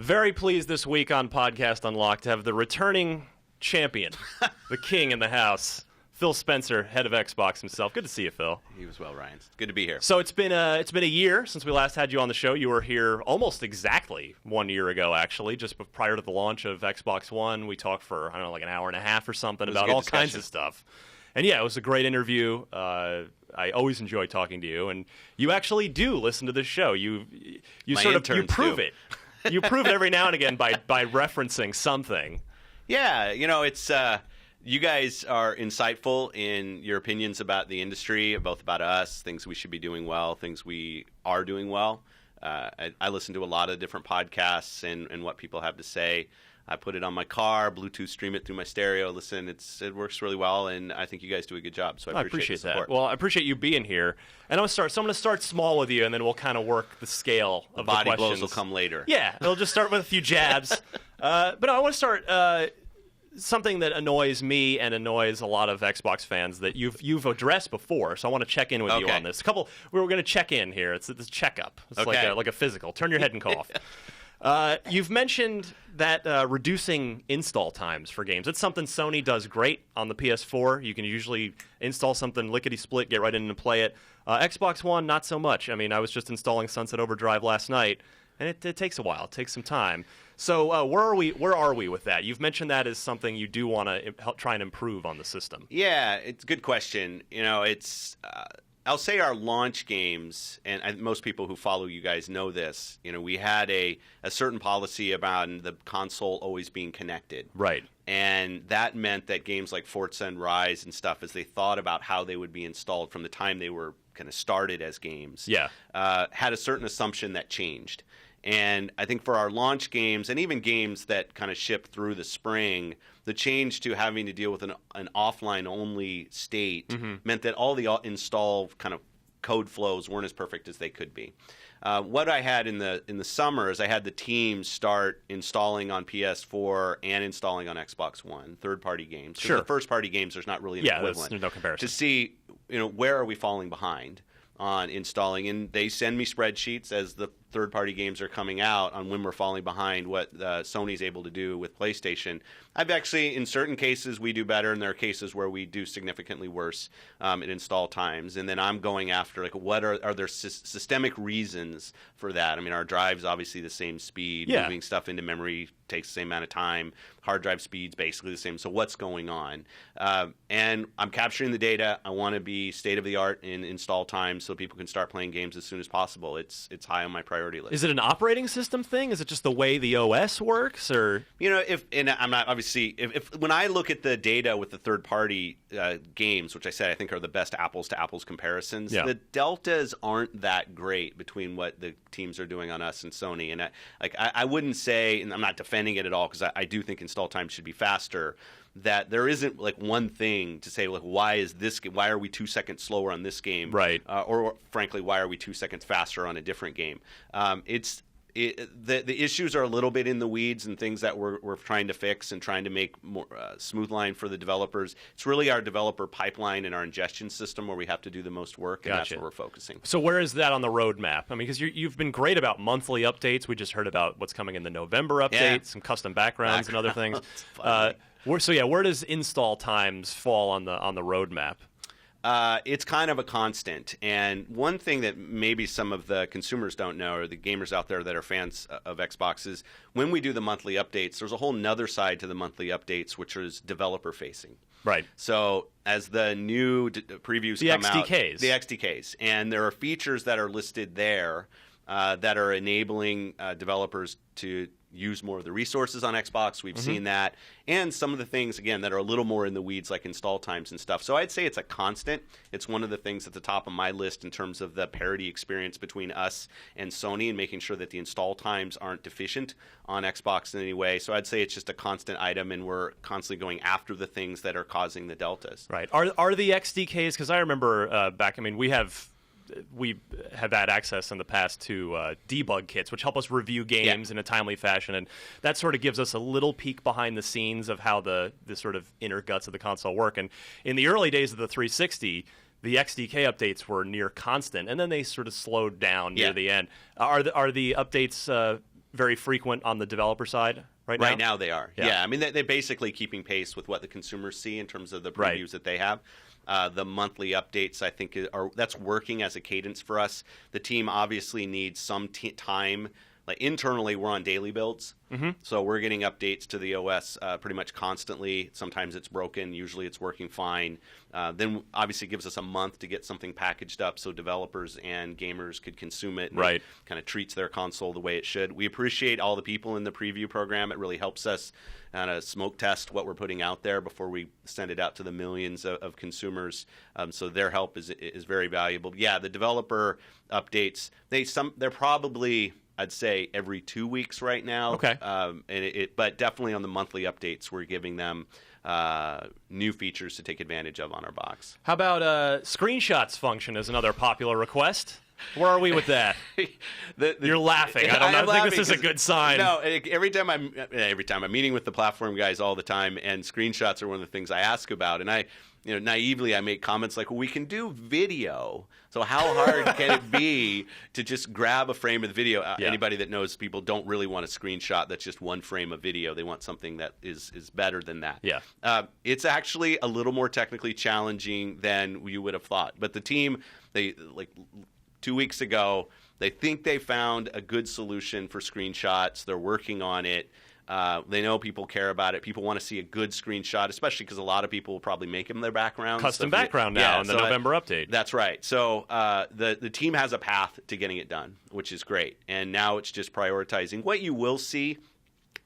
Very pleased this week on Podcast Unlocked to have the returning champion, the king in the house, Phil Spencer, head of Xbox himself. Good to see you, Phil. You as well, Ryan. It's good to be here. So it's been a year since we last had you on the show. You were here almost exactly 1 year ago, actually, just prior to the launch of Xbox One. We talked for, I don't know, like an hour and a half or something about all kinds of stuff. And yeah, it was a great interview. I always enjoy talking to you, and you actually do listen to this show. You prove it. You prove it every now and again by referencing something. Yeah, it's you guys are insightful in your opinions about the industry, both about us, things we should be doing well, things we are doing well. I listen to a lot of different podcasts and what people have to say. I put it on my car, Bluetooth stream it through my stereo. Listen, it works really well, and I think you guys do a good job. So I appreciate the support. That. Well, I appreciate you being here. And I'm going to start small with you, and then we'll kind of work the scale of the questions. Body blows will come later. Yeah, we'll just start with a few jabs. But I want to start something that annoys me and annoys a lot of Xbox fans that you've addressed before. So I want to check in with you on this. We're going to check in here. It's this checkup. It's like a physical. Turn your head and cough. You've mentioned that reducing install times for games. It's something Sony does great on the PS4. You can usually install something lickety-split, get right in and play it. Xbox One, not so much. I mean, I was just installing Sunset Overdrive last night, and it takes a while. It takes some time. So where are we with that? You've mentioned that as something you do want to try and improve on the system. Yeah, it's a good question. It's... I'll say our launch games, and most people who follow you guys know this, we had a certain policy about the console always being connected. Right. And that meant that games like Forza and Rise and stuff, as they thought about how they would be installed from the time they were kind of started as games, had a certain assumption that changed. And I think for our launch games, and even games that kind of ship through the spring, the change to having to deal with an offline-only state meant that all the install kind of code flows weren't as perfect as they could be. What I had in the summer is I had the team start installing on PS4 and installing on Xbox One, third-party games. Sure. The first-party games, there's not really an equivalent. There's no comparison. To see, where are we falling behind on installing, and they send me spreadsheets as the third-party games are coming out on when we're falling behind what Sony's able to do with PlayStation. I've actually, in certain cases, we do better, and there are cases where we do significantly worse in install times. And then I'm going after, what are there systemic reasons for that? I mean, our drive's obviously the same speed. Yeah. Moving stuff into memory takes the same amount of time. Hard drive speed's basically the same. So what's going on? And I'm capturing the data. I want to be state-of-the-art in install time so people can start playing games as soon as possible. It's high on my priority list. Is it an operating system thing? Is it just the way the OS works, or I'm not obviously if when I look at the data with the third-party games, which I said I think are the best apples-to-apples comparisons, the deltas aren't that great between what the teams are doing on us and Sony. And I wouldn't say, and I'm not defending it at all because I do think install time should be faster, that there isn't one thing to say why are we 2 seconds slower on this game, right? Or frankly, why are we 2 seconds faster on a different game? The issues are a little bit in the weeds and things that we're trying to fix and trying to make more smooth line for the developers. It's really our developer pipeline and our ingestion system where we have to do the most work, and that's where we're focusing. So where is that on the roadmap? I mean, because you've been great about monthly updates. We just heard about what's coming in the November update, some custom backgrounds and other things. Where does install times fall on the roadmap? It's kind of a constant. And one thing that maybe some of the consumers don't know, or the gamers out there that are fans of Xbox, is when we do the monthly updates, there's a whole nother side to the monthly updates, which is developer-facing. Right. So as the new previews come out... The XDKs. And there are features that are listed there that are enabling developers to use more of the resources on Xbox. We've seen that. And some of the things, again, that are a little more in the weeds, like install times and stuff. So I'd say it's a constant. It's one of the things at the top of my list in terms of the parity experience between us and Sony and making sure that the install times aren't deficient on Xbox in any way. So I'd say it's just a constant item, and we're constantly going after the things that are causing the deltas. Right. Are the XDKs, because I remember back, we have had access in the past to debug kits, which help us review games in a timely fashion, and that sort of gives us a little peek behind the scenes of how the sort of inner guts of the console work. And in the early days of the 360, the XDK updates were near constant, and then they sort of slowed down near the end. Are the updates very frequent on the developer side right now? Right now they are. Yeah. I mean, they're basically keeping pace with what the consumers see in terms of the previews that they have. The monthly updates, I think, that's working as a cadence for us. The team obviously needs some time. Like internally, we're on daily builds, so we're getting updates to the OS pretty much constantly. Sometimes it's broken, usually it's working fine. Then obviously it gives us a month to get something packaged up so developers and gamers could consume it. And it kind of treats their console the way it should. We appreciate all the people in the preview program. It really helps us kind of smoke test what we're putting out there before we send it out to the millions of consumers. So their help is very valuable. But yeah, the developer updates, they're probably, I'd say, every 2 weeks right now. Okay. But definitely on the monthly updates, we're giving them new features to take advantage of on our box. How about screenshots function is another popular request? Where are we with that? You're laughing. I think this is a good sign. No, every time I'm meeting with the platform guys all the time, and screenshots are one of the things I ask about, and naively I make comments like, well, we can do video, so how hard can it be to just grab a frame of the video? Anybody that knows, people don't really want a screenshot that's just one frame of video. They want something that is better than that. It's actually a little more technically challenging than you would have thought. But the team, 2 weeks ago, they think they found a good solution for screenshots. They're working on it. They know people care about it. People want to see a good screenshot, especially because a lot of people will probably make them their backgrounds. Custom background now in the November update. That's right. So the team has a path to getting it done, which is great. And now it's just prioritizing. What you will see,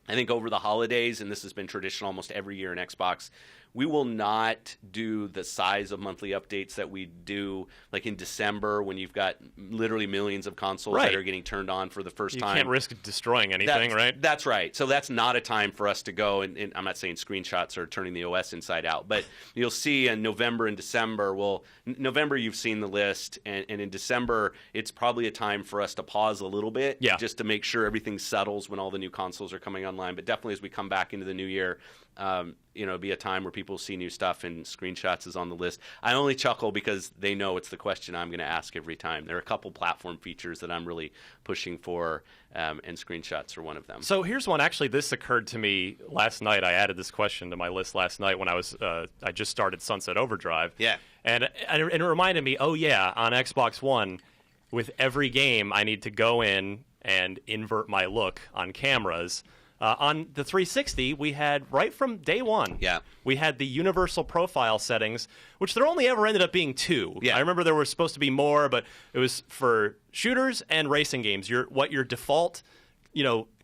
I think, over the holidays, and this has been traditional almost every year in Xbox, we will not do the size of monthly updates that we do like in December when you've got literally millions of consoles that are getting turned on for the first time. You can't risk destroying anything, right? That's right. So that's not a time for us to go, and I'm not saying screenshots are turning the OS inside out, but you'll see in November and December, November you've seen the list, and in December it's probably a time for us to pause a little bit just to make sure everything settles when all the new consoles are coming online. But definitely as we come back into the new year, it'll be a time where people see new stuff, and screenshots is on the list. I only chuckle because they know it's the question I'm going to ask every time. There are a couple platform features that I'm really pushing for, and screenshots are one of them. So here's one. Actually, this occurred to me last night. I added this question to my list last night when I just started Sunset Overdrive. And it reminded me, on Xbox One, with every game, I need to go in and invert my look on cameras. On the 360, we had, right from day one, we had the universal profile settings, which there only ever ended up being 2. I remember there were supposed to be more, but it was for shooters and racing games. What your default,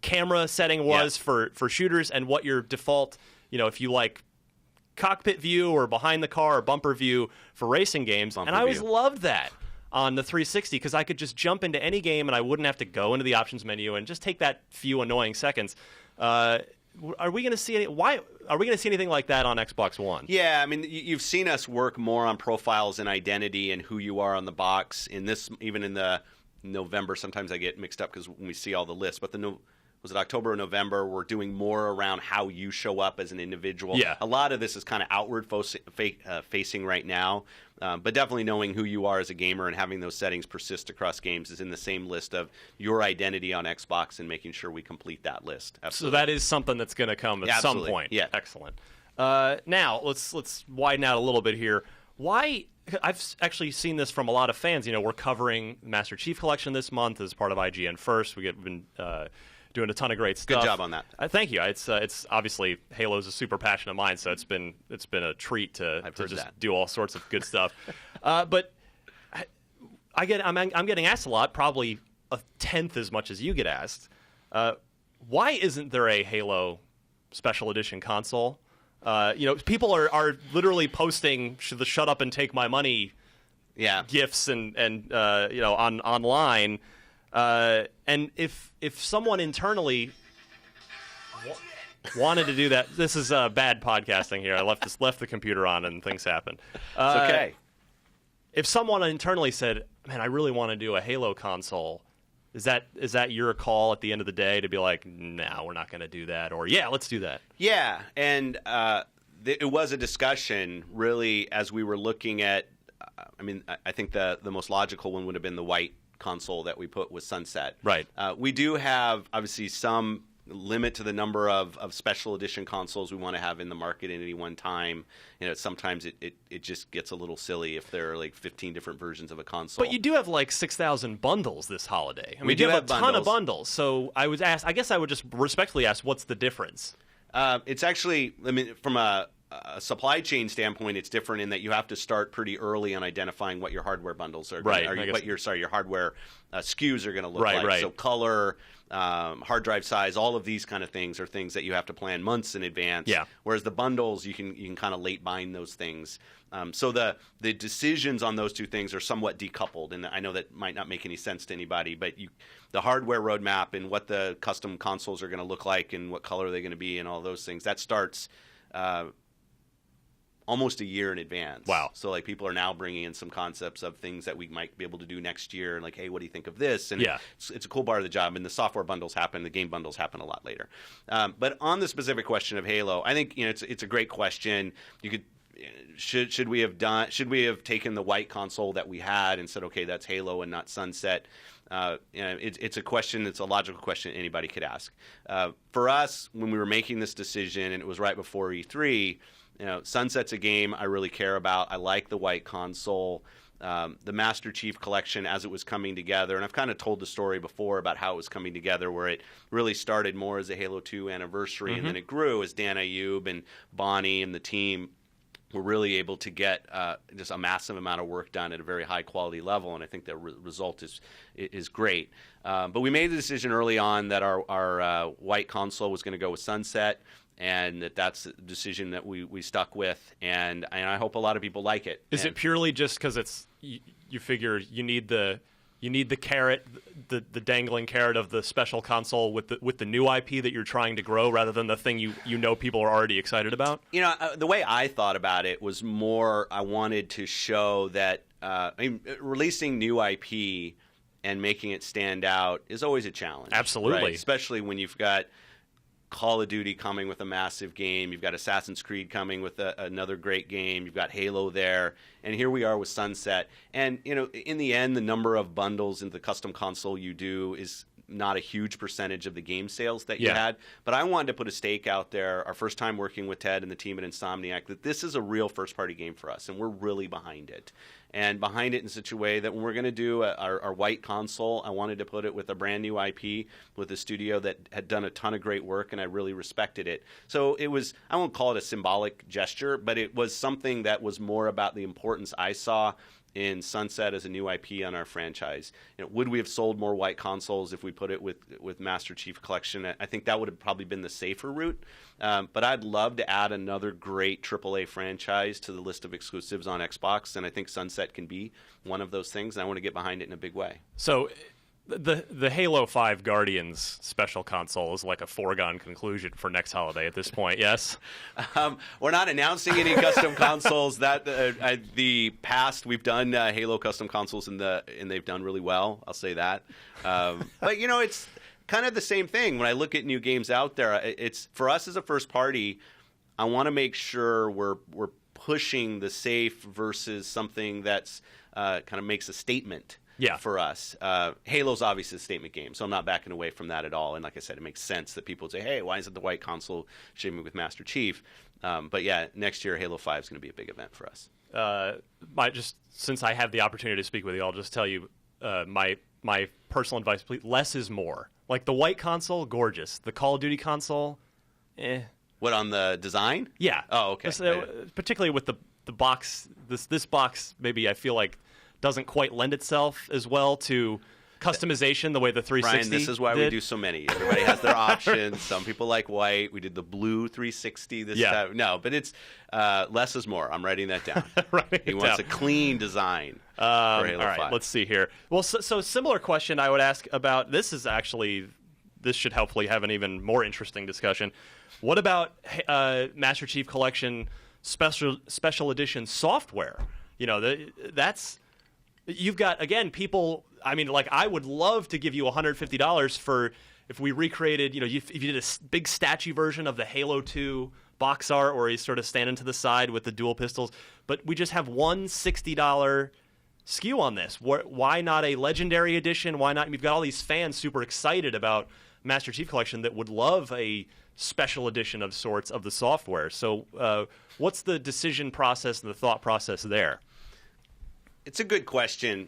camera setting was for shooters, and what your default, if you like cockpit view or behind the car or bumper view for racing games. I always loved that on the 360 because I could just jump into any game and I wouldn't have to go into the options menu and just take that few annoying seconds. Are we going to see anything like that on Xbox One? Yeah, I mean, you've seen us work more on profiles and identity and who you are on the box. Even in the November, sometimes I get mixed up because when we see all the lists. But was it October or November? We're doing more around how you show up as an individual. A lot of this is kind of outward facing right now. But definitely knowing who you are as a gamer and having those settings persist across games is in the same list of your identity on Xbox and making sure we complete that list. Absolutely. So that is something that's going to come at some point. Yeah. Excellent. Now, let's widen out a little bit here. Why? I've actually seen this from a lot of fans. We're covering Master Chief Collection this month as part of IGN First. We've been doing a ton of great stuff. Good job on that. Thank you. It's obviously Halo's a super passion of mine, so it's been a treat to just do all sorts of good stuff. But I'm getting asked a lot, probably a tenth as much as you get asked. Why isn't there a Halo Special Edition console? People are literally posting the "shut up and take my money" gifs and online. And if someone internally wanted to do that, this is bad podcasting here. I left the computer on and things happen. It's okay. If someone internally said, "Man, I really want to do a Halo console," is that your call at the end of the day to be like, "No, we're not going to do that," or "Yeah, let's do that"? Yeah, and it was a discussion really as we were looking at. I think the most logical one would have been the white console that we put with Sunset. Right. We do have, obviously, some limit to the number of special edition consoles we want to have in the market at any one time. Sometimes it just gets a little silly if there are like 15 different versions of a console. But you do have like 6,000 bundles this holiday. We do have a ton of bundles. So I guess I would just respectfully ask, what's the difference? It's actually, from a supply chain standpoint, it's different in that you have to start pretty early on identifying what your hardware bundles are going your hardware SKUs are going to look like. Right. So color, hard drive size, all of these kind of things are things that you have to plan months in advance. Yeah. Whereas the bundles, you can kind of late bind those things. So the decisions on those two things are somewhat decoupled, and I know that might not make any sense to anybody, but the hardware roadmap and what the custom consoles are going to look like and what color they're going to be and all those things, that starts almost a year in advance. Wow. So like people are now bringing in some concepts of things that we might be able to do next year, and like, hey, what do you think of this? And it's a cool part of the job. And the software bundles happen, the game bundles happen a lot later. But on the specific question of Halo, I think it's a great question. You could should we have taken the white console that we had and said, okay, that's Halo and not Sunset? It's a question. It's a logical question anybody could ask. For us, when we were making this decision, and it was right before E3. Sunset's a game I really care about. I like the white console. The Master Chief Collection, as it was coming together, and I've kind of told the story before about how it was coming together, where it really started more as a Halo 2 anniversary, and then it grew as Dan Ayub and Bonnie and the team were really able to get just a massive amount of work done at a very high quality level, and I think the result is great. But we made the decision early on that our white console was going to go with Sunset, and that's the decision that we stuck with, and I hope a lot of people like it. Is it purely just because it's you figure you need the carrot, the dangling carrot of the special console with the new IP that you're trying to grow, rather than the thing you know people are already excited about? The way I thought about it was more I wanted to show that releasing new IP and making it stand out is always a challenge. Absolutely, right? Especially when you've got Call of Duty coming with a massive game. You've got Assassin's Creed coming with another great game. You've got Halo there. And here we are with Sunset. And, in the end, the number of bundles in the custom console you do is not a huge percentage of the game sales that you had. But I wanted to put a stake out there, our first time working with Ted and the team at Insomniac, that this is a real first-party game for us, and we're really behind it. And behind it in such a way that when we're going to do our white console, I wanted to put it with a brand new IP, with a studio that had done a ton of great work, and I really respected it. So it was, I won't call it a symbolic gesture, but it was something that was more about the importance I saw in Sunset as a new IP on our franchise. Would we have sold more white consoles if we put it with Master Chief Collection? I think that would have probably been the safer route. But I'd love to add another great AAA franchise to the list of exclusives on Xbox, and I think Sunset can be one of those things, and I want to get behind it in a big way. So the Halo 5 Guardians special console is like a foregone conclusion for next holiday at this point, yes? We're not announcing any custom consoles. That the past, we've done Halo custom consoles, and they've done really well, I'll say that. But, it's kind of the same thing. When I look at new games out there, it's for us as a first party, I want to make sure we're pushing the safe versus something that's kind of makes a statement. For us. Halo's obviously a statement game, so I'm not backing away from that at all. And like I said, it makes sense that people would say, hey, why isn't the white console shipping with Master Chief? But next year, Halo 5 is going to be a big event for us. Since I have the opportunity to speak with you, I'll just tell you my personal advice, please. Less is more. Like the white console, gorgeous. The Call of Duty console, What, on the design? Yeah. Oh, okay. Particularly with the box, this box, maybe I feel like doesn't quite lend itself as well to customization the way the 360 Brian, this is why we do so many. Everybody has their options. Some people like white. We did the blue 360 this time. No, but it's less is more. I'm writing that down. He wants a clean design for Halo 5. All right, let's see here. Well, so similar question I would ask about, this should hopefully have an even more interesting discussion. What about Master Chief Collection special edition software? That's... You've got, again, people, I would love to give you $150 for if we recreated, if you did a big statue version of the Halo 2 box art where he's sort of standing to the side with the dual pistols, but we just have one $60 skew on this? Why not a Legendary Edition? Why not? You've got all these fans super excited about Master Chief Collection that would love a special edition of sorts of the software. So what's the decision process and the thought process there? It's a good question.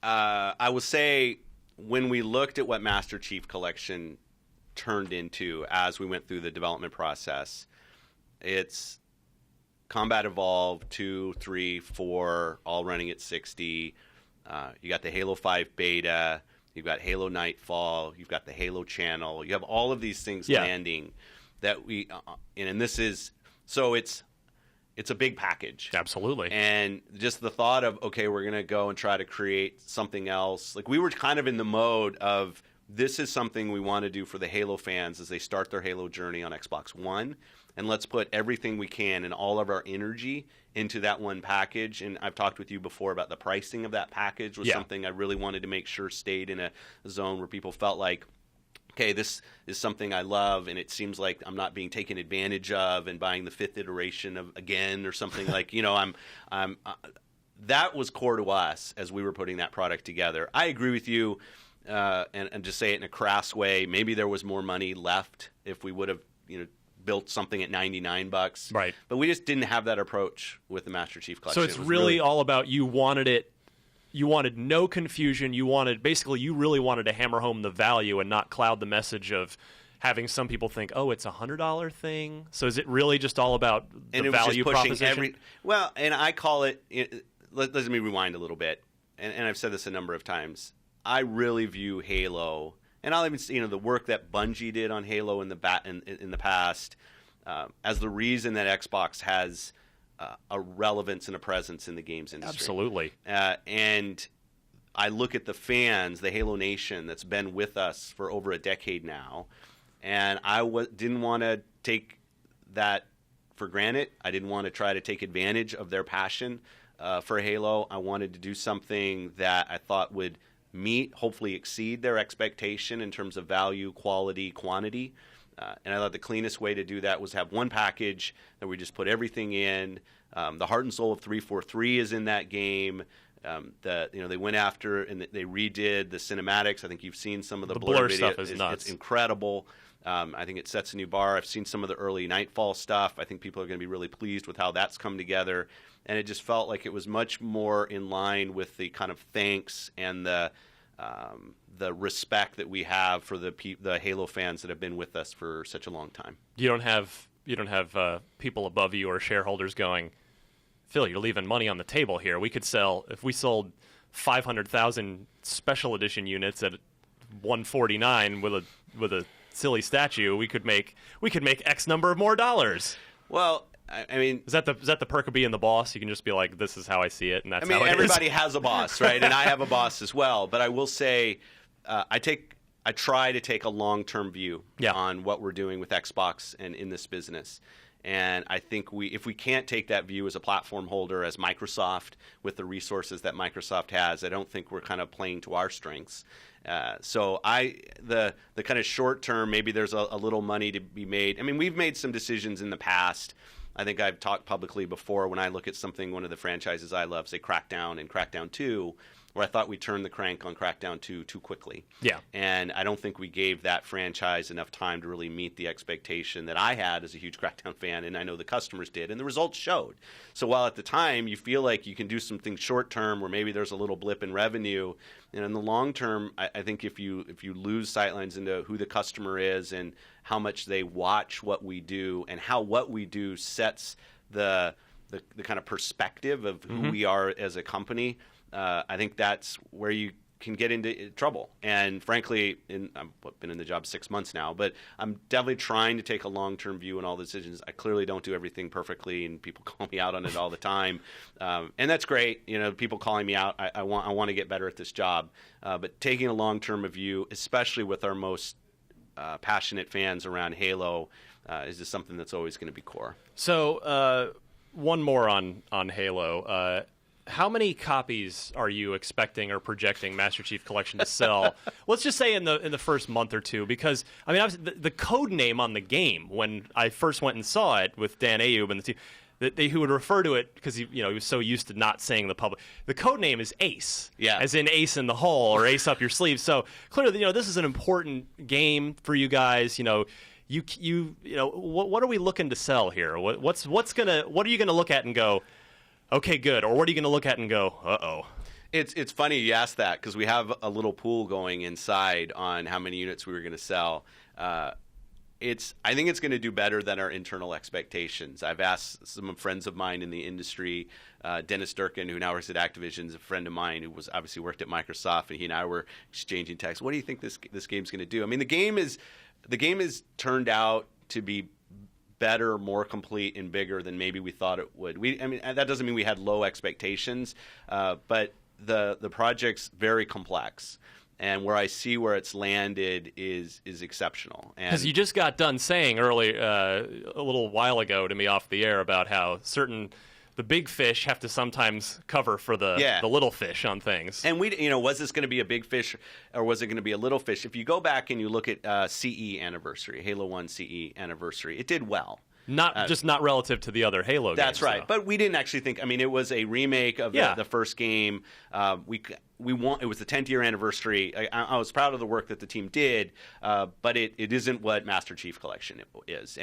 I will say when we looked at what Master Chief Collection turned into as we went through the development process, it's Combat Evolved 2, 3, 4, all running at 60. You got the Halo 5 beta. You've got Halo Nightfall. You've got the Halo channel. You have all of these things landing that we and this is so it's a big package. Absolutely. And just the thought of, okay, we're going to go and try to create something else. Like, we were kind of in the mode of, this is something we want to do for the Halo fans as they start their Halo journey on Xbox One. And let's put everything we can and all of our energy into that one package. And I've talked with you before about the pricing of that package was something I really wanted to make sure stayed in a zone where people felt like, okay, this is something I love, and it seems like I'm not being taken advantage of and buying the 5th iteration of again or something like, that was core to us as we were putting that product together. I agree with you, and just say it in a crass way. Maybe there was more money left if we would have, built something at $99. Right. But we just didn't have that approach with the Master Chief Collection. So it's really all about you wanted no confusion. You really wanted to hammer home the value and not cloud the message of having some people think, oh, it's $100 thing. So is it really just all about the value proposition? And I call it, let me rewind a little bit. And I've said this a number of times. I really view Halo, and I'll even see, the work that Bungie did on Halo in the past, as the reason that Xbox has a relevance and a presence in the games industry. Absolutely. And I look at the fans, the Halo Nation that's been with us for over a decade now, and I didn't want to take that for granted. I didn't want to try to take advantage of their passion for Halo. I wanted to do something that I thought would meet, hopefully exceed their expectation in terms of value, quality, quantity. And I thought the cleanest way to do that was have one package that we just put everything in. The heart and soul of 343 is in that game. They went after and they redid the cinematics. I think you've seen some of the blur stuff is nuts. It's incredible. I think it sets a new bar. I've seen some of the early Nightfall stuff. I think people are going to be really pleased with how that's come together. And it just felt like it was much more in line with the kind of thanks and the respect that we have for the Halo fans that have been with us for such a long time. You don't have people above you or shareholders going, Phil, you're leaving money on the table here. We could sell, if we sold 500,000 special edition units at $149 with a silly statue, we could make X number of more dollars. Well, I mean, is that the perk of being the boss? You can just be like, this is how I see it, and that's how it is. Everybody has a boss, right? And I have a boss as well. But I will say, I try to take a long-term view on what we're doing with Xbox and in this business. And I think if we can't take that view as a platform holder, as Microsoft, with the resources that Microsoft has, I don't think we're kind of playing to our strengths. So the kind of short term, maybe there's a little money to be made. I mean, we've made some decisions in the past. I think I've talked publicly before when I look at one of the franchises I love, say Crackdown and Crackdown 2, where I thought we turned the crank on Crackdown 2 too quickly. Yeah. And I don't think we gave that franchise enough time to really meet the expectation that I had as a huge Crackdown fan, and I know the customers did, and the results showed. So while at the time you feel like you can do something short term where maybe there's a little blip in revenue, and in the long term, I think if you lose sightlines into who the customer is and how much they watch what we do and how what we do sets the kind of perspective of who we are as a company, I think that's where you can get into trouble. And frankly, I've been in the job 6 months now, but I'm definitely trying to take a long-term view in all the decisions. I clearly don't do everything perfectly, and people call me out on it all the time. And that's great. People calling me out. I want to get better at this job. But taking a long-term view, especially with our most passionate fans around Halo, is just something that's always going to be core. So one more on Halo. How many copies are you expecting or projecting Master Chief Collection to sell? Let's just say in the first month or two, because I mean, obviously, the code name on the game when I first went and saw it with Dan Ayub and the team, who would refer to it because he was so used to not saying the public. The code name is Ace, as in Ace in the hole or Ace up your sleeve. So clearly, this is an important game for you guys. What are we looking to sell here? What are you gonna look at and go, okay, good, or what are you gonna look at and go, uh-oh? It's funny you asked that because we have a little pool going inside on how many units we were going to sell. I think it's going to do better than our internal expectations. I've asked some friends of mine in the industry, Dennis Durkin, who now works at Activision, is a friend of mine who was obviously worked at Microsoft, and he and I were exchanging texts. What do you think this game's going to do? I mean, the game is turned out to be better, more complete, and bigger than maybe we thought it would. That doesn't mean we had low expectations, but the project's very complex. And where I see where it's landed is exceptional. Because you just got done saying a little while ago to me off the air about how the big fish have to sometimes cover for the little fish on things. And was this going to be a big fish or was it going to be a little fish? If you go back and you look at CE anniversary, Halo 1 CE anniversary, it did well. Not relative to the other Halo games. That's right. Though. But we didn't actually think. I mean, it was a remake of the first game. It was the 10th year anniversary. I was proud of the work that the team did, but it isn't what Master Chief Collection is.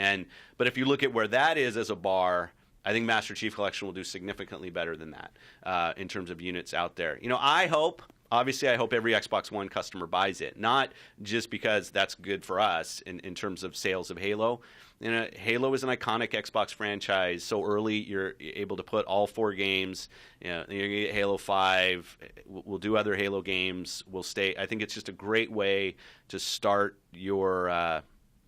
But if you look at where that is as a bar, I think Master Chief Collection will do significantly better than that in terms of units out there. I hope every Xbox One customer buys it, not just because that's good for us in terms of sales of Halo. Halo is an iconic Xbox franchise. So early, you're able to put all 4 games. You're going to get Halo 5. We'll do other Halo games. We'll stay. I think it's just a great way to start your.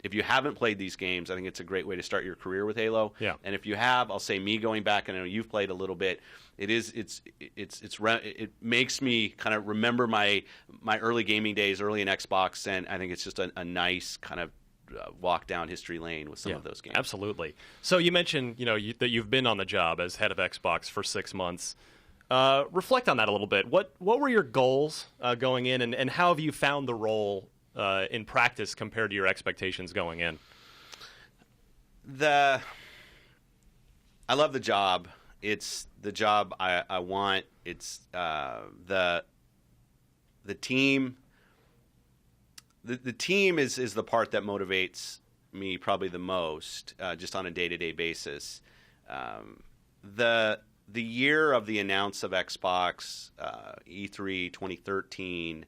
If you haven't played these games, I think it's a great way to start your career with Halo. Yeah. And if you have, I'll say me going back, and I know you've played a little bit. It makes me kind of remember my early gaming days, early in Xbox, and I think it's just a nice kind of walk down history lane with some of those games. Absolutely. So you mentioned that you've been on the job as head of Xbox for 6 months. Reflect on that a little bit. What were your goals going in, and how have you found the role in practice compared to your expectations going in? I love the job. It's the job I want. It's the team. The team is the part that motivates me probably the most, just on a day-to-day basis. The year of the announce of Xbox, E3 2013,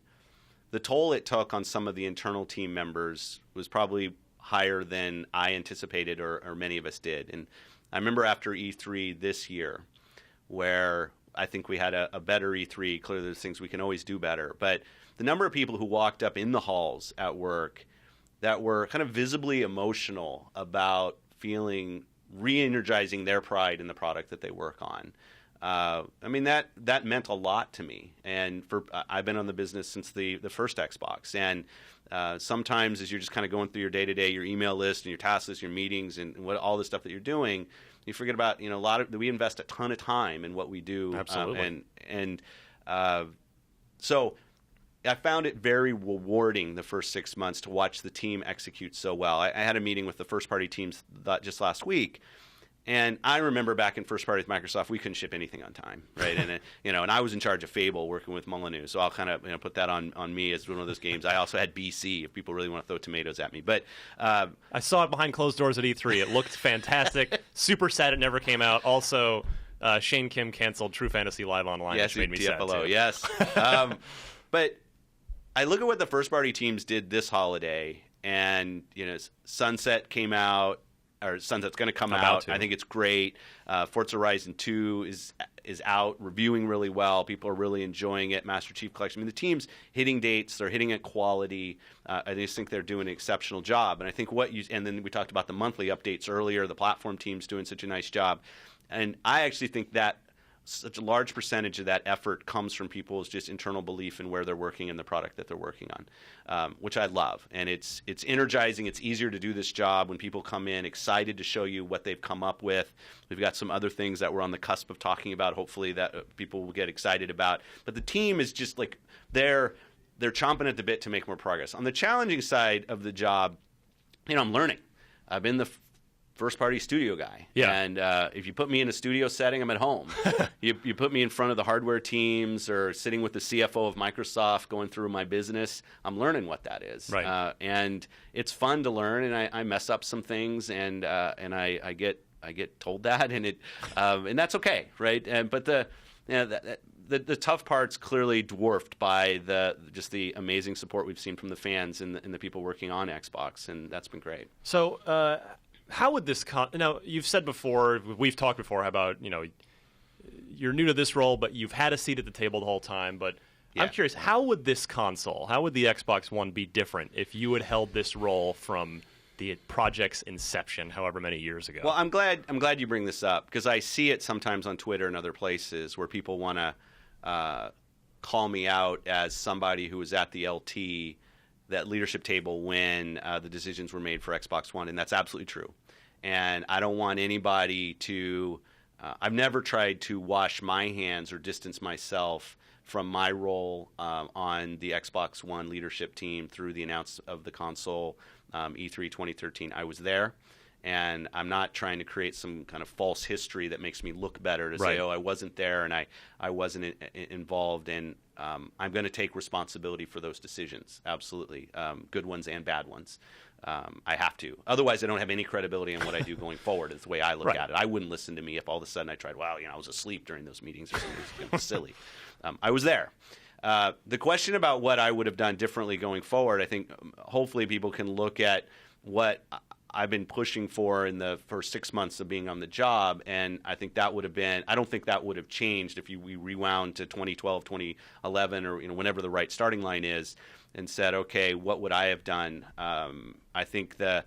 the toll it took on some of the internal team members was probably higher than I anticipated or many of us did. And I remember after E3 this year, where I think we had a better E3. Clearly, there's things we can always do better. But the number of people who walked up in the halls at work that were kind of visibly emotional about feeling re-energizing their pride in the product that they work on. That meant a lot to me. And I've been on the business since the first Xbox. And sometimes as you're just kind of going through your day-to-day, your email list and your task list, your meetings, and all the stuff that you're doing, you forget about we invest a ton of time in what we do. Absolutely. So I found it very rewarding the first 6 months to watch the team execute so well. I had a meeting with the first-party teams just last week, and I remember back in first-party with Microsoft, we couldn't ship anything on time, right? And and I was in charge of Fable, working with Molyneux, so I'll kind of put that on me as one of those games. I also had BC, if people really want to throw tomatoes at me. But I saw it behind closed doors at E3. It looked fantastic. Super sad it never came out. Also, Shane Kim canceled True Fantasy Live Online, yes, which made me sad too. Yes, but I look at what the first-party teams did this holiday, and Sunset came out. Or Sunset's going to come out. I think it's great. Forza Horizon 2 is out, reviewing really well. People are really enjoying it. Master Chief Collection. The team's hitting dates. They're hitting it quality. I just think they're doing an exceptional job. And I think and then we talked about the monthly updates earlier. The platform team's doing such a nice job. And I actually think that such a large percentage of that effort comes from people's just internal belief in where they're working and the product that they're working on, which I love. And it's energizing. It's easier to do this job when people come in excited to show you what they've come up with. We've got some other things that we're on the cusp of talking about, hopefully, that people will get excited about. But the team is just like they're chomping at the bit to make more progress. On the challenging side of the job, I'm learning. I've been the first-party studio guy. Yeah. And if you put me in a studio setting, I'm at home. you put me in front of the hardware teams or sitting with the CFO of Microsoft going through my business, I'm learning what that is. Right. And it's fun to learn, and I mess up some things, and I get told that, and that's okay, right? But the tough part's clearly dwarfed by just the amazing support we've seen from the fans and the people working on Xbox, and that's been great. So how would this now, you've said before, we've talked before about, you're new to this role, but you've had a seat at the table the whole time. But yeah. I'm curious, how would the Xbox One be different if you had held this role from the project's inception, however many years ago? Well, I'm glad you bring this up, because I see it sometimes on Twitter and other places where people want to call me out as somebody who was at the LT, that leadership table, when the decisions were made for Xbox One, and that's absolutely true. And I don't want anybody to I've never tried to wash my hands or distance myself from my role on the Xbox One leadership team through the announcement of the console, E3 2013. I was there, and I'm not trying to create some kind of false history that makes me look better to right. say, oh, I wasn't there and I wasn't involved, and I'm going to take responsibility for those decisions, absolutely, good ones and bad ones. I have to. Otherwise, I don't have any credibility in what I do going forward, is the way I look right. at it. I wouldn't listen to me if all of a sudden I tried, I was asleep during those meetings or something. It was silly. I was there. The question about what I would have done differently going forward, I think hopefully people can look at what I've been pushing for in the first 6 months of being on the job, and I think that would have been, I don't think that would have changed if we rewound to 2012, 2011, or whenever the right starting line is, and said, okay, what would I have done? I think the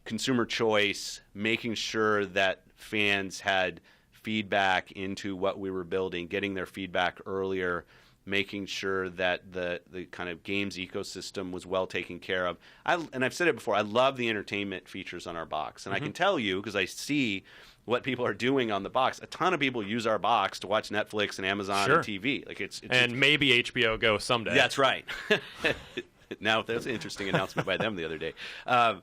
consumer choice, making sure that fans had feedback into what we were building, getting their feedback earlier, making sure that the kind of games ecosystem was well taken care of. And I've said it before, I love the entertainment features on our box. And I can tell you, because I see what people are doing on the box, a ton of people use our box to watch Netflix and Amazon sure. and TV. And maybe HBO Go someday. That's right. Now, that's an interesting announcement by them the other day. But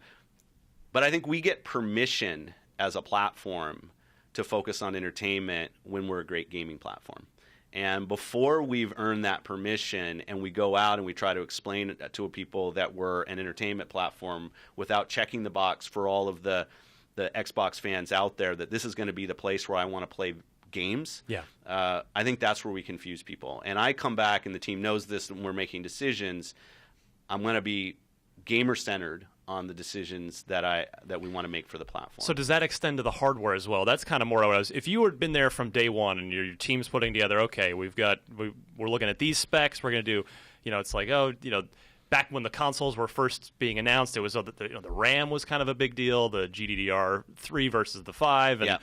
I think we get permission as a platform to focus on entertainment when we're a great gaming platform. And before we've earned that permission and we go out and we try to explain it to people that we're an entertainment platform without checking the box for all of the Xbox fans out there that this is going to be the place where I want to play games, I think that's where we confuse people. And I come back, and the team knows this, and we're making decisions. I'm going to be gamer-centered on the decisions that we want to make for the platform. So does that extend to the hardware as well? That's kind of more what I was. If you had been there from day one and your team's putting together, okay, we're looking at these specs, we're going to do, it's like, back when the consoles were first being announced, it was the RAM was kind of a big deal, the GDDR3 versus the 5, and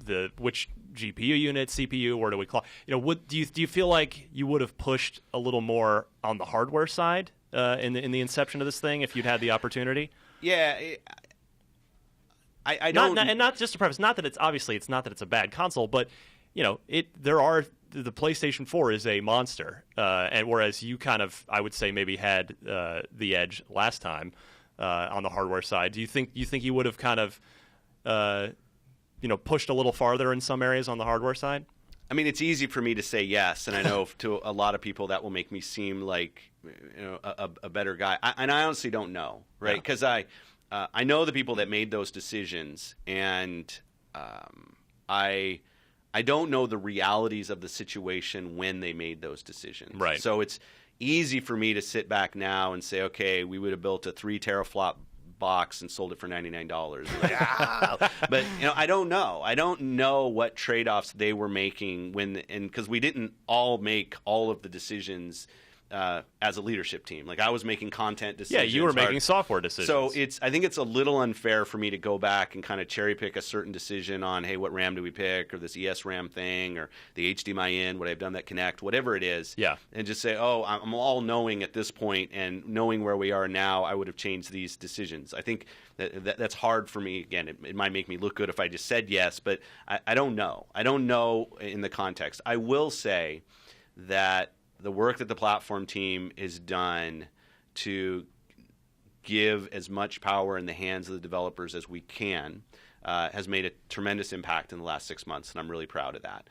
the which GPU unit, CPU, where do we clock? Do you feel like you would have pushed a little more on the hardware side in the inception of this thing if you'd had the opportunity? Yeah, I don't. And not just to preface, not that it's not that it's a bad console, but the PlayStation 4 is a monster, and whereas you kind of, I would say, maybe had the edge last time on the hardware side. Do you think you would have kind of pushed a little farther in some areas on the hardware side? I mean, it's easy for me to say yes, and I know to a lot of people that will make me seem like a better guy. And I honestly don't know, right? Because I know the people that made those decisions, and I don't know the realities of the situation when they made those decisions. Right. So it's easy for me to sit back now and say, okay, we would have built a 3 teraflop box and sold it for $99. But I don't know. I don't know what trade-offs they were making because we didn't all make all of the decisions as a leadership team. Like, I was making content decisions. Yeah, you were making software decisions. So I think it's a little unfair for me to go back and kind of cherry pick a certain decision on, hey, what RAM do we pick, or this ESRAM thing, or the HDMI in, would I have done that Connect, whatever it is, and just say, oh, I'm all knowing at this point, and knowing where we are now, I would have changed these decisions. I think that's hard for me. Again, it might make me look good if I just said yes, but I don't know. I don't know in the context. I will say that the work that the platform team has done to give as much power in the hands of the developers as we can has made a tremendous impact in the last 6 months, and I'm really proud of that.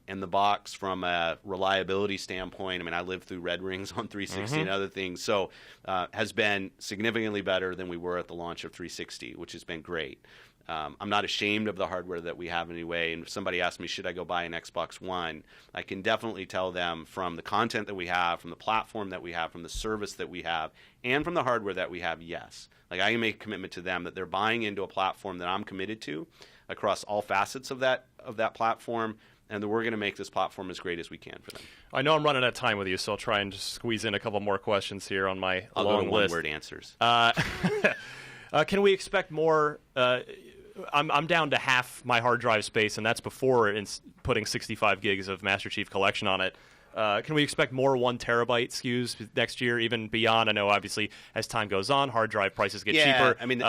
And the box, from a reliability standpoint, I mean, I lived through Red Rings on 360 and other things, so has been significantly better than we were at the launch of 360, which has been great. I'm not ashamed of the hardware that we have anyway, and if somebody asks me, should I go buy an Xbox One, I can definitely tell them from the content that we have, from the platform that we have, from the service that we have, and from the hardware that we have, yes. Like, I can make a commitment to them that they're buying into a platform that I'm committed to across all facets of that platform, and that we're going to make this platform as great as we can for them. I know I'm running out of time with you, so I'll try and just squeeze in a couple more questions here on my long list. One-word answers. Can we expect more? I'm down to half my hard drive space, and that's before putting 65 gigs of Master Chief Collection on it. Can we expect more 1 terabyte SKUs next year, even beyond? I know, obviously, as time goes on, hard drive prices get cheaper. I mean,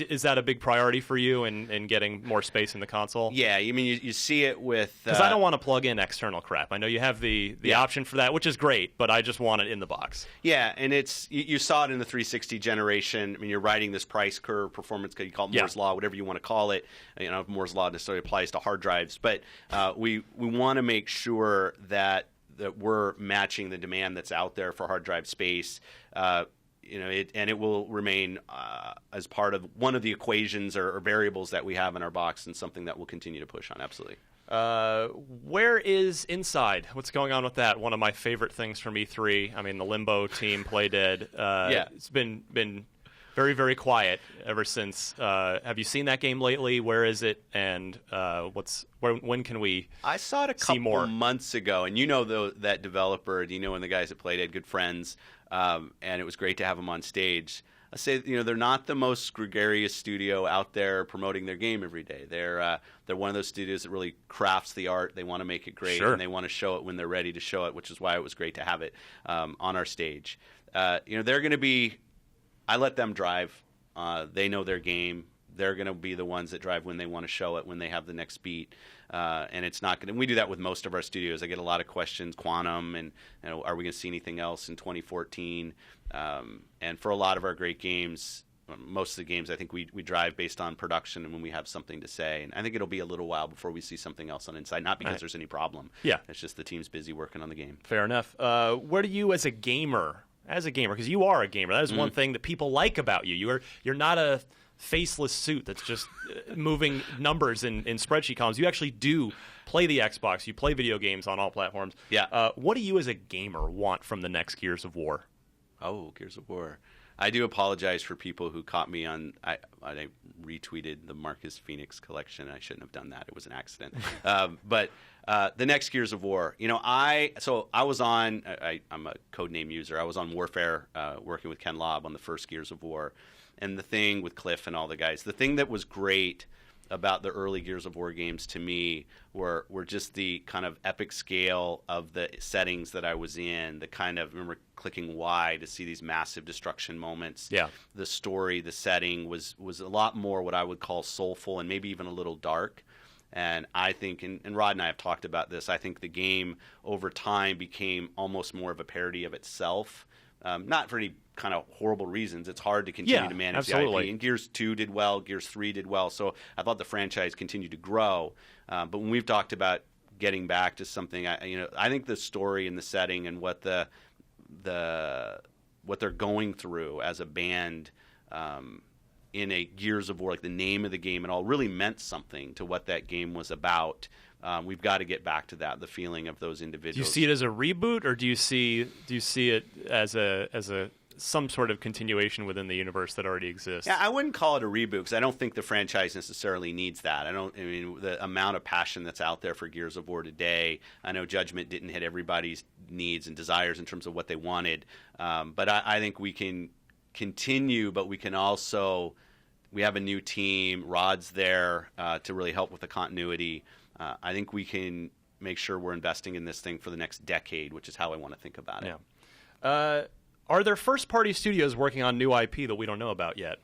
is that a big priority for you in getting more space in the console? Yeah, I mean, you see it with... Because I don't want to plug in external crap. I know you have the option for that, which is great, but I just want it in the box. Yeah, and you saw it in the 360 generation. I mean, you're writing this price curve, performance, you call it Moore's Law, whatever you want to call it. You know, Moore's Law necessarily applies to hard drives, but we want to make sure that we're matching the demand that's out there for hard drive space, and it will remain as part of one of the equations or variables that we have in our box, and something that we'll continue to push on. Absolutely. Where is Inside? What's going on with that? One of my favorite things from E3. I mean, the Limbo team, Play Dead. It's been very, very quiet ever since. Have you seen that game lately? Where is it? And when can we? I saw it a couple months ago, and that developer. Do you know one of the guys that played it? Good friends, and it was great to have them on stage. I say, they're not the most gregarious studio out there promoting their game every day. They're one of those studios that really crafts the art. They want to make it great, and they want to show it when they're ready to show it, which is why it was great to have it on our stage. They're going to be. I let them drive. They know their game. They're going to be the ones that drive when they want to show it, when they have the next beat. And it's not going to. We do that with most of our studios. I get a lot of questions, Quantum, and are we going to see anything else in 2014? And for a lot of our great games, most of the games, I think we drive based on production and when we have something to say. And I think it'll be a little while before we see something else on Inside. Not because there's any problem. Yeah, it's just the team's busy working on the game. Fair enough. Where do you, as a gamer, because you are a gamer, that is one thing that people like about you. You're not a faceless suit that's just moving numbers in spreadsheet columns. You actually do play the Xbox. You play video games on all platforms. Yeah. What do you as a gamer want from the next Gears of War? Oh, Gears of War. I do apologize for people who caught me on. I retweeted the Marcus Phoenix collection. I shouldn't have done that. It was an accident. But the next Gears of War. I was on. I'm a codename user. I was on Warfare, working with Ken Lobb on the first Gears of War, and the thing with Cliff and all the guys. The thing that was great about the early Gears of War games to me were just the kind of epic scale of the settings that I was in, the kind of, remember clicking Y to see these massive destruction moments. Yeah. The story, the setting was a lot more what I would call soulful and maybe even a little dark. And I think, and Rod and I have talked about this, I think the game over time became almost more of a parody of itself. Not for any kind of horrible reasons. It's hard to continue to manage the IP. And Gears 2 did well. Gears 3 did well. So I thought the franchise continued to grow. But when we've talked about getting back to something, I think the story and the setting and what what they're going through as a band in a Gears of War, like the name of the game and all, really meant something to what that game was about. We've got to get back to that, the feeling of those individuals. Do you see it as a reboot, or do you see it as some sort of continuation within the universe that already exists? Yeah, I wouldn't call it a reboot because I don't think the franchise necessarily needs that. The amount of passion that's out there for Gears of War today, I know Judgment didn't hit everybody's needs and desires in terms of what they wanted, but I think we can continue, but we can also, we have a new team, Rod's there to really help with the continuity. I think we can make sure we're investing in this thing for the next decade, which is how I want to think about it. Yeah. Are there first-party studios working on new IP that we don't know about yet?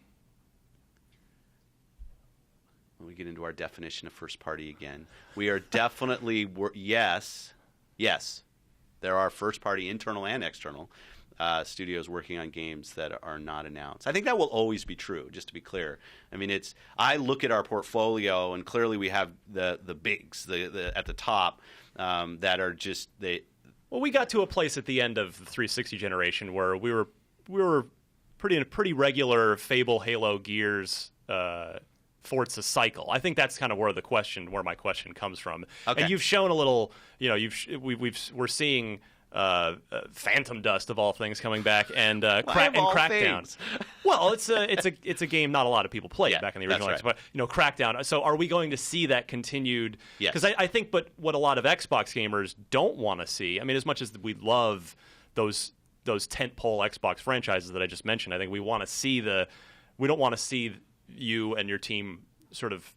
When we get into our definition of first-party again, we are definitely yes. There are first-party, internal and external. studios working on games that are not announced. I think that will always be true, just to be clear. I mean, I look at our portfolio, and clearly we have the bigs at the top that are just Well, we got to a place at the end of the 360 generation where we were pretty regular Fable, Halo, Gears, Forza cycle. I think that's kind of where my question comes from. Okay. And you've shown a little, we're seeing Phantom Dust of all things coming back, and Crackdown. Well, it's a game not a lot of people played back in the original, right. But Crackdown. So are we going to see that continued? Yes. Because I think, but what a lot of Xbox gamers don't want to see. I mean, as much as we love those tentpole Xbox franchises that I just mentioned, I think we don't want to see you and your team sort of,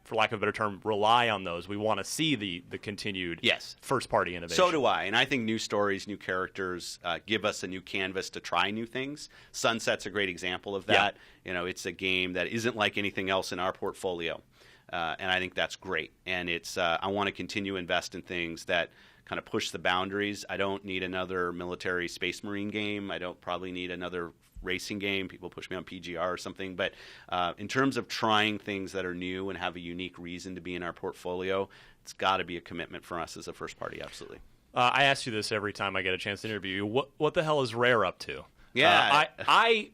for lack of a better term, rely on those. We want to see the continued first-party innovation. So do I, and I think new stories, new characters give us a new canvas to try new things. Sunset's a great example of that. Yeah. It's a game that isn't like anything else in our portfolio, and I think that's great. And I want to continue to invest in things that kind of push the boundaries. I don't need another military Space Marine game. I don't probably need another racing game. People push me on PGR or something. But in terms of trying things that are new and have a unique reason to be in our portfolio, it's got to be a commitment for us as a first party, absolutely. I ask you this every time I get a chance to interview you. What the hell is Rare up to? Yeah. I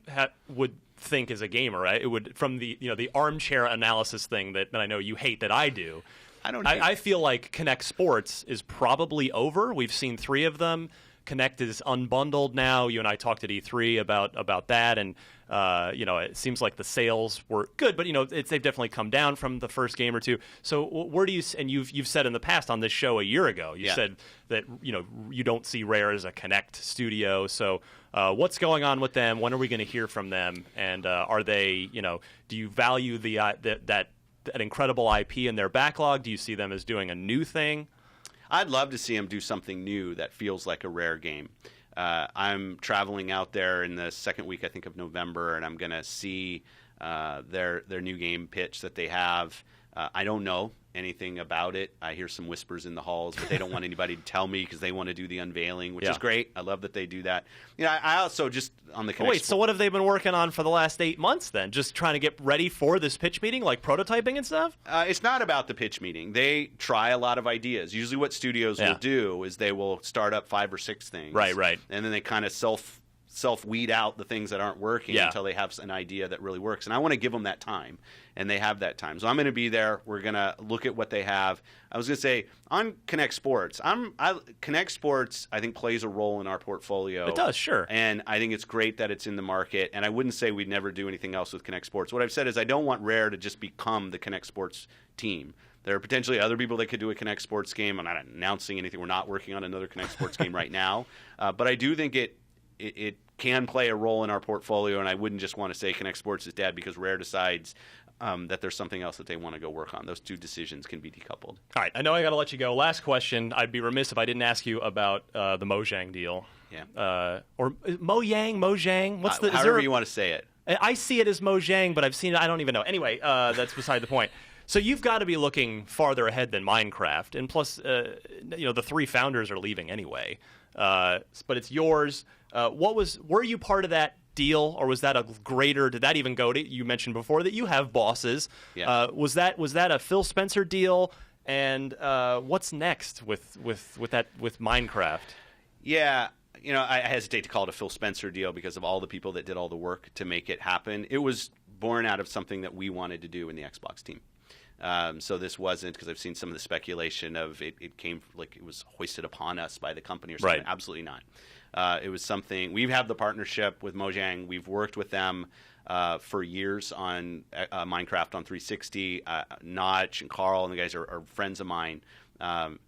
would think as a gamer, it would, from the armchair analysis thing that I know you hate that I do, I feel like Kinect Sports is probably over. We've seen 3 of them. Kinect is unbundled now. You and I talked at E3 about that, and it seems like the sales were good, but they've definitely come down from the first game or two. So where do you? And you've said in the past on this show a year ago, you said that you don't see Rare as a Kinect studio. So what's going on with them? When are we going to hear from them? And are they? Do you value that incredible IP in their backlog? Do you see them as doing a new thing? I'd love to see them do something new that feels like a Rare game. I'm traveling out there in the second week, I think, of November, and I'm going to see their new game pitch that they have. I don't know anything about it. I hear some whispers in the halls, but they don't want anybody to tell me because they want to do the unveiling, which is great. I love that they do that. I also just on the Kinect. Wait, so what have they been working on for the last 8 months then? Just trying to get ready for this pitch meeting, like prototyping and stuff? It's not about the pitch meeting. They try a lot of ideas. Usually what studios will do is they will start up 5 or 6 things. Right. And then they kind of self-weed out the things that aren't working until they have an idea that really works. And I want to give them that time, and they have that time. So I'm going to be there. We're going to look at what they have. I was going to say, on Kinect Sports, Kinect Sports, I think, plays a role in our portfolio. It does, sure. And I think it's great that it's in the market. And I wouldn't say we'd never do anything else with Kinect Sports. What I've said is I don't want Rare to just become the Kinect Sports team. There are potentially other people that could do a Kinect Sports game. I'm not announcing anything. We're not working on another Kinect Sports game right now. But I do think it can play a role in our portfolio, and I wouldn't just want to say Kinect Sports is dead because Rare decides that there's something else that they want to go work on. Those two decisions can be decoupled. All right, I know I got to let you go. Last question. I'd be remiss if I didn't ask you about the Mojang deal. Yeah. Or Mojang. What's the? However you want to say it. I see it as Mojang, but I've seen it. I don't even know. Anyway, that's beside the point. So you've got to be looking farther ahead than Minecraft, and plus, the 3 founders are leaving anyway. But it's yours. Were you part of that deal, or was that a greater? Did that even go to? You mentioned before that you have bosses. Yeah. Was that a Phil Spencer deal? And what's next with Minecraft? Yeah. I hesitate to call it a Phil Spencer deal because of all the people that did all the work to make it happen. It was born out of something that we wanted to do in the Xbox team. So this wasn't, because I've seen some of the speculation of it came like it was hoisted upon us by the company or something. Right. Absolutely not. It was something. We have the partnership with Mojang. We've worked with them for years on Minecraft on 360. Notch and Carl and the guys are friends of mine.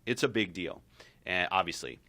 It's a big deal. Obviously.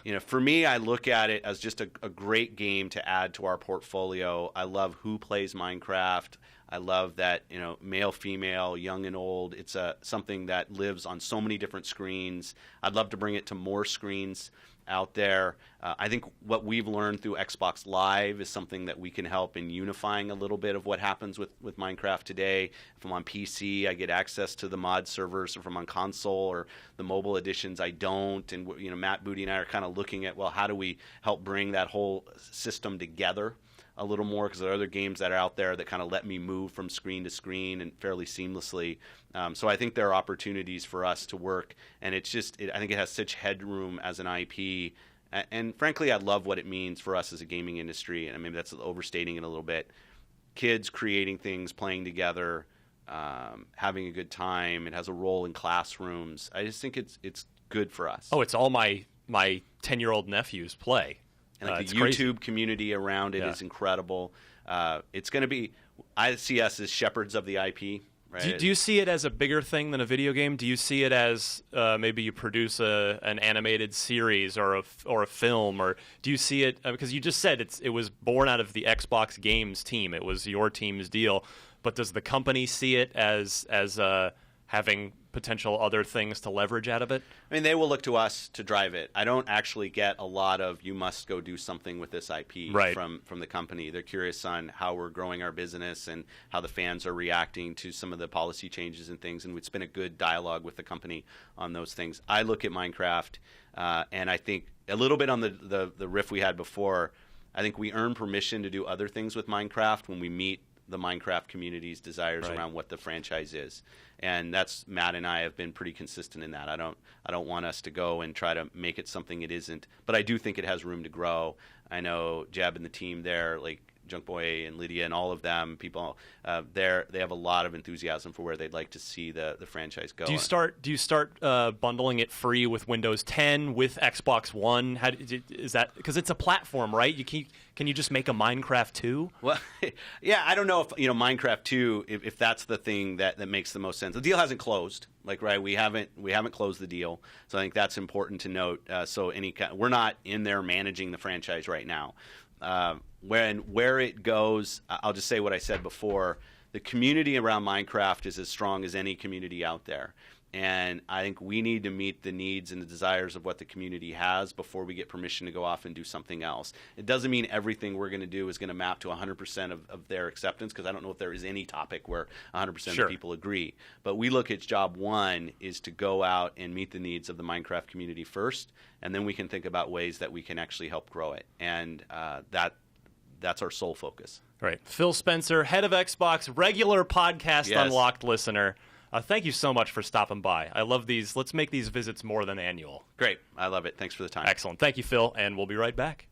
Yeah. For me, I look at it as just a great game to add to our portfolio. I love who plays Minecraft. I love that, male, female, young and old. It's something that lives on so many different screens. I'd love to bring it to more screens. out there. I think what we've learned through Xbox Live is something that we can help in unifying a little bit of what happens with Minecraft today. If I'm on PC, I get access to the mod servers. If I'm on console or the mobile editions, I don't. And Matt Booty and I are kind of looking at, well, how do we help bring that whole system together a little more, because there are other games that are out there that kind of let me move from screen to screen and fairly seamlessly. So I think there are opportunities for us to work, and I think it has such headroom as an IP. And frankly, I love what it means for us as a gaming industry, and maybe that's overstating it a little bit. Kids creating things, playing together, having a good time. It has a role in classrooms. I just think it's good for us. Oh, it's all my 10-year-old nephews play. And the YouTube crazy community around it is incredible. It's going to be, I see us as shepherds of the IP. Right? Do you see it as a bigger thing than a video game? Do you see it as maybe you produce an animated series or a film, or do you see it because you just said it was born out of the Xbox Games team. It was your team's deal, but does the company see it as having potential other things to leverage out of it? I mean, they will look to us to drive it. I don't actually get a lot of you must go do something with this IP from the company. They're curious on how we're growing our business and how the fans are reacting to some of the policy changes and things, and it's been a good dialogue with the company on those things. I look at Minecraft, and I think a little bit on the riff we had before, I think we earn permission to do other things with Minecraft when we meet the Minecraft community's desires around what the franchise is. And that's, Matt and I have been pretty consistent in that. I don't want us to go and try to make it something it isn't, but I do think it has room to grow. I know Jeb and the team there, like Junk Boy and Lydia and all of them, people they have a lot of enthusiasm for where they'd like to see the franchise go. Do you start bundling it free with Windows 10 with Xbox One? Is that because it's a platform, right? Can you just make a Minecraft 2? Well, yeah, I don't know if Minecraft 2 if that's the thing that makes the most sense. The deal hasn't closed. We haven't closed the deal, so I think that's important to note. We're not in there managing the franchise right now. Where it goes, I'll just say what I said before. The community around Minecraft is as strong as any community out there. And I think we need to meet the needs and the desires of what the community has before we get permission to go off and do something else. It doesn't mean everything we're going to do is going to map to 100% of their acceptance, because I don't know if there is any topic where 100% of the people agree. But we look at job one is to go out and meet the needs of the Minecraft community first, and then we can think about ways that we can actually help grow it. And that's our sole focus. Right. Phil Spencer, head of Xbox, regular podcast Unlocked listener. Thank you so much for stopping by. I love these. Let's make these visits more than annual. Great. I love it. Thanks for the time. Excellent. Thank you, Phil, and we'll be right back.